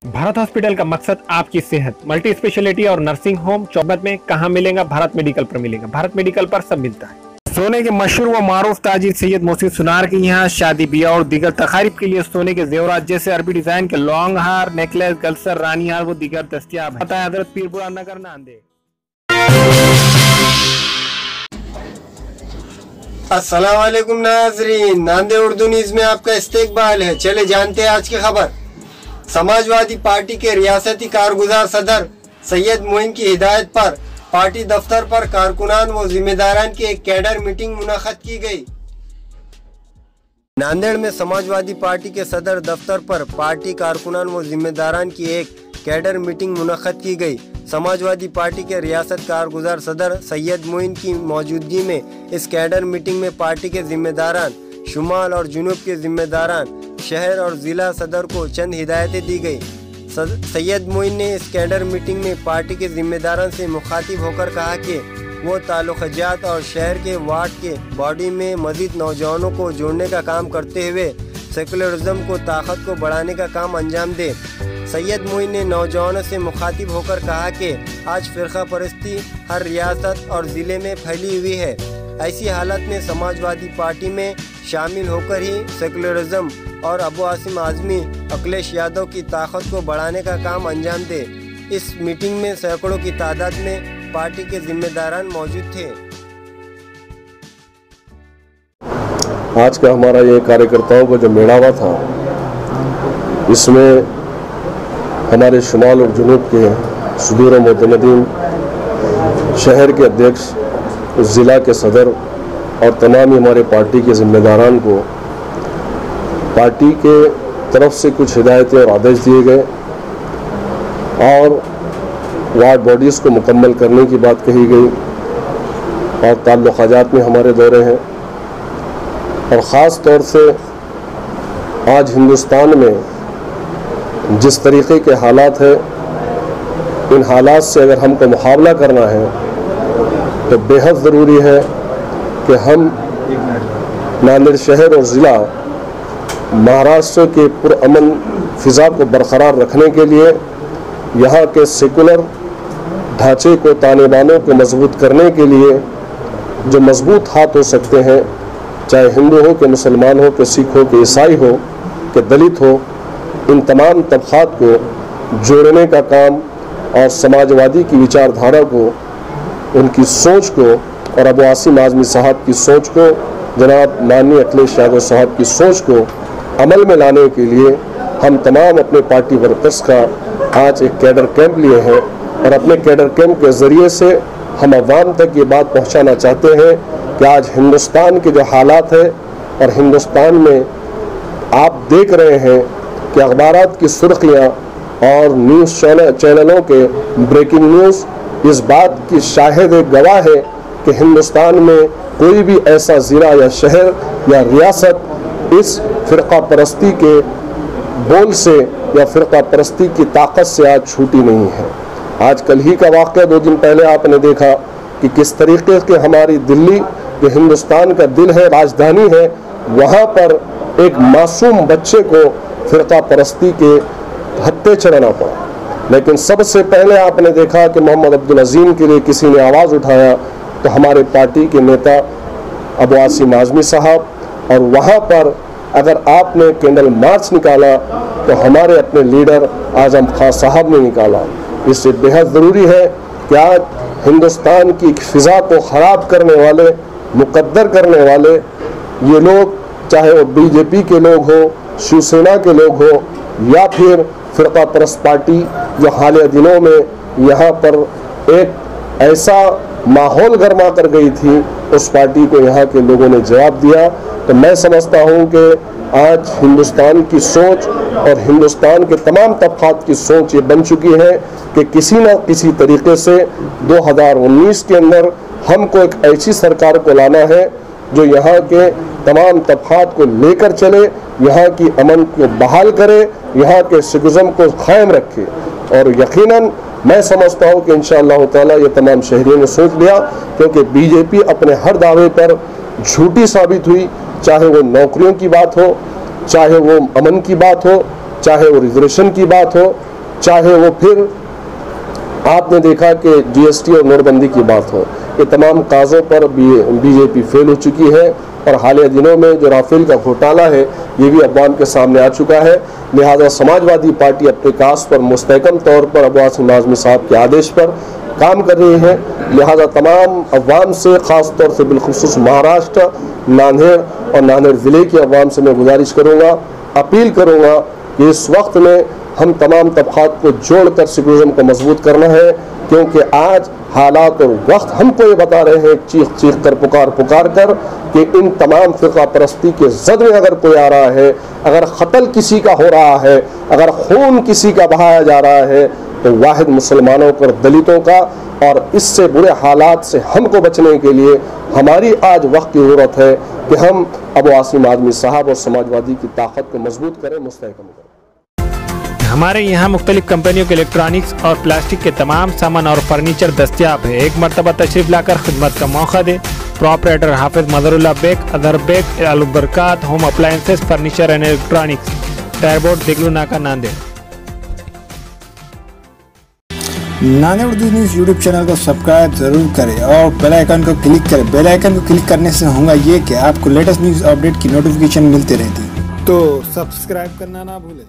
Bharat hospital का मकसद आपकी सेहत। मल्टी स्पेशलिटी और नर्सिंग होम चौबत में कहां मिलेगा? भारत मेडिकल पर मिलेगा। भारत मेडिकल पर सब मिलता है। सोने के मशहूर व मारूफ ताजिर सैयद मोहसिन सुनार के यहाँ शादी ब्याह और दीगर तकारीब के लिए सोने के जेवरात जैसे अरबी डिजाइन के लॉन्ग हार, नेकलेस, गलसर, रानी हार वो दीगर दस्तियाब है। पता है हजरत पीरपुरा नगर, नांदेड़। अस्सलाम वालेकुम नाज़रीन, नांदेड़ उर्दू न्यूज़ में आपका इस्तकबाल है। चले जानते हैं आज की खबर। समाजवादी पार्टी के रियासती कारगुजार सदर सैयद मोइन की हिदायत पर पार्टी दफ्तर पर कारकुनान व जिम्मेदारान की एक कैडर मीटिंग मुनक़द की गई। नांदेड़ में समाजवादी पार्टी के सदर दफ्तर पर पार्टी कारकुनान व जिम्मेदारान की एक कैडर मीटिंग मुनक़द की गई। समाजवादी पार्टी के रियासत कारगुजार सदर सैयद मोइन की मौजूदगी में इस कैडर मीटिंग में पार्टी के जिम्मेदारान, शुमाल और जुनूब के जिम्मेदारान, शहर और ज़िला सदर को चंद हिदायतें दी गई। सैयद मोइन ने इस कैडर मीटिंग में पार्टी के जिम्मेदारान से मुखातिब होकर कहा कि वो ताल्लुक़ात और शहर के वार्ड के बॉडी में मज़ीद नौजवानों को जोड़ने का काम करते हुए सेकुलरिज्म को ताकत को बढ़ाने का काम अंजाम दे। सैयद मोइन ने नौजवानों से मुखातिब होकर कहा कि आज फ़िरका परस्ती हर रियासत और ज़िले में फैली हुई है। ऐसी हालत में समाजवादी पार्टी में शामिल होकर ही सेकुलरिज्म और अबू आसिम आज़मी, अखिलेश यादव की ताकत को बढ़ाने का काम अंजाम दे। इस मीटिंग में सैकड़ों की तादाद में पार्टी के जिम्मेदारान मौजूद थे। आज का हमारा ये कार्यकर्ताओं का जो मेड़ावा था, इसमें हमारे शुमाल और जुनूब के सदूर मुतमदीन, शहर के अध्यक्ष, ज़िला के सदर और तमाम हमारे पार्टी के ज़िम्मेदारान को पार्टी के तरफ से कुछ हिदायतें और आदेश दिए गए और वार्ड बॉडीज़ को मुकम्मल करने की बात कही गई और ताल्लुक़ात में हमारे दौरे हैं। और ख़ास तौर से आज हिंदुस्तान में जिस तरीक़े के हालात हैं, इन हालात से अगर हमको मुकाबला करना है तो बेहद ज़रूरी है कि हम नांदेड़ शहर और ज़िला महाराष्ट्र के पुरअमन फ़िज़ा को बरकरार रखने के लिए यहाँ के सेकुलर ढांचे को, तानेबानों को मजबूत करने के लिए जो मजबूत हाथ हो सकते हैं, चाहे हिंदू हो कि मुसलमान हो कि सिख हो कि ईसाई हो कि दलित हो, इन तमाम तबक़ात को जोड़ने का काम और समाजवादी की विचारधारा को, उनकी सोच को और अबू आसिम आज़मी साहब की सोच को, जनाब माननीय अखिलेश यादव साहब की सोच को अमल में लाने के लिए हम तमाम अपने पार्टी वर्कर्स का आज एक कैडर कैंप लिए हैं और अपने कैडर कैंप के ज़रिए से हम अवाम तक ये बात पहुंचाना चाहते हैं कि आज हिंदुस्तान के जो हालात हैं और हिंदुस्तान में आप देख रहे हैं कि अखबारात की सुर्खियाँ और न्यूज़ चैनलों के ब्रेकिंग न्यूज़ इस बात की शाहिद गवाह है कि हिंदुस्तान में कोई भी ऐसा ज़िला या शहर या रियासत इस फ़िरका परस्ती के बोल से या फ़िरका परस्ती की ताकत से आज छूटी नहीं है। आज कल ही का वाक़या 2 दिन पहले आपने देखा कि किस तरीके के हमारी दिल्ली, जो हिंदुस्तान का दिल है, राजधानी है, वहाँ पर एक मासूम बच्चे को फ़िरका परस्ती के हत्थे चढ़ाना पड़ा। लेकिन सबसे पहले आपने देखा कि मोहम्मद अब्दुल अज़ीम के लिए किसी ने आवाज़ उठाया तो हमारे पार्टी के नेता अबू आसिम आज़मी साहब, और वहाँ पर अगर आपने कैंडल मार्च निकाला तो हमारे अपने लीडर आज़म खान साहब ने निकाला। इससे बेहद ज़रूरी है कि आज हिंदुस्तान की फ़िज़ा को ख़राब करने वाले, मुकद्दर करने वाले ये लोग, चाहे वो बीजेपी के लोग हो, शिवसेना के लोग हो या फिर फ़िरका परस्त पार्टी, जो हालिया दिनों में यहाँ पर एक ऐसा माहौल गर्मा कर गई थी, उस पार्टी को यहाँ के लोगों ने जवाब दिया। तो मैं समझता हूँ कि आज हिंदुस्तान की सोच और हिंदुस्तान के तमाम तबक़ात की सोच ये बन चुकी है कि किसी न किसी तरीके से 2019 के अंदर हमको एक ऐसी सरकार को लाना है जो यहाँ के तमाम तबक़ात को लेकर चले, यहाँ की अमन को बहाल करे, यहाँ के सिकुज़म को कायम रखे। और यकीनन मैं समझता हूँ कि इंशाअल्लाह ताला ये तमाम शहरियों ने सोच लिया, क्योंकि बीजेपी अपने हर दावे पर झूठी साबित हुई, चाहे वो नौकरियों की बात हो, चाहे वो अमन की बात हो, चाहे वो रिजर्वेशन की बात हो। चाहे वो फिर आपने देखा कि जीएसटी और नोटबंदी की बात हो, ये तमाम काजों पर बीजेपी फेल हो चुकी है और हालिया दिनों में जो राफेल का घोटाला है ये भी अवाम के सामने आ चुका है। लिहाजा समाजवादी पार्टी अपने कास पर मुस्तहकम तौर पर अबू आसिम आज़मी साहब के आदेश पर काम कर रही है। लिहाजा तमाम अवाम से ख़ास तौर से बिलखुसूस महाराष्ट्र, नांदेड़ और नांदेड़ ज़िले की अवाम से मैं गुजारिश करूँगा, अपील करूँगा कि इस वक्त में हम तमाम तबक़ात को जोड़कर सेकुलरिज़्म को मजबूत करना है, क्योंकि आज हालात और वक्त हमको ये बता रहे हैं चीख चीख कर पुकार कर कि इन तमाम फ़िक़ा परस्ती के ज़द में अगर कोई आ रहा है, अगर क़त्ल किसी का हो रहा है, अगर खून किसी का बहाया जा रहा है तो वाहिद मुसलमानों पर दलितों का, और इससे बुरे हालात से हमको बचने के लिए हमारी आज वक्त की ज़रूरत है कि हम अबू आसिम आज़मी साहब और समाजवादी की ताकत को मजबूत करें, मुस्तहकम करें। हमारे यहाँ मुख्तलिफ कंपनियों के इलेक्ट्रॉनिक्स और प्लास्टिक के तमाम सामान और फर्नीचर दस्तियाब है। एक मरतबा तशरीफ लाकर खिदमत का मौका दे। प्रोपराइटर हाफिज मदरुल्लाह बेग, अदर Baig, Albarkat home appliances, furniture and electronics, टायरबोर्ड, Deglur Naka, Nanded. Nanded Urdu news YouTube channel को सब्सक्राइब जरूर करें और बेल आइकन को क्लिक करें। बेल आइकन को क्लिक करने से होगा ये कि आपको लेटेस्ट न्यूज़ अपडेट की नोटिफिकेशन मिलती रहती है, तो सब्सक्राइब करना ना भूलें।